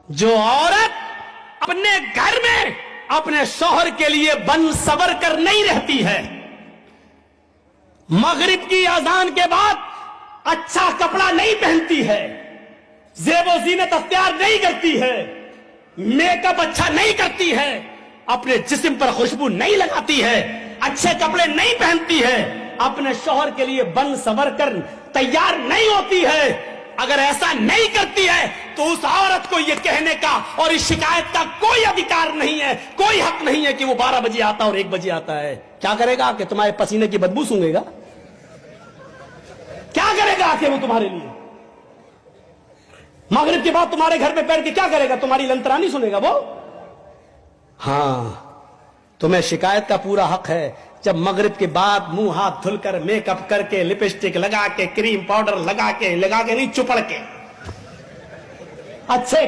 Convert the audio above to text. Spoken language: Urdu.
جو عورت اپنے گھر میں اپنے شوہر کے لیے بن سور کر نہیں رہتی ہے، مغرب کی اذان کے بعد اچھا کپڑا نہیں پہنتی ہے، زیب و زینت اختیار نہیں کرتی ہے، میک اپ اچھا نہیں کرتی ہے، اپنے جسم پر خوشبو نہیں لگاتی ہے، اچھے کپڑے نہیں پہنتی ہے، اپنے شوہر کے لیے بن سور کر تیار نہیں ہوتی ہے، اگر ایسا نہیں کرتی ہے تو اس عورت کو یہ کہنے کا اور اس شکایت کا کوئی ادھیکار نہیں ہے، کوئی حق نہیں ہے کہ وہ 12 بجے آتا اور 1 بجے آتا ہے۔ کیا کرے گا کہ تمہارے پسینے کی بدبو سونگے گا؟ کیا کرے گا کہ وہ تمہارے لیے مغرب کے بعد تمہارے گھر میں بیٹھ کے کیا کرے گا؟ تمہاری لنترانی سنے گا وہ؟ ہاں، تمہیں شکایت کا پورا حق ہے جب مغرب کے بعد منہ ہاتھ دھل کر میک اپ کر کے لپسٹک لگا کے کریم پاؤڈر لگا کے نہیں چپڑ کے اچھے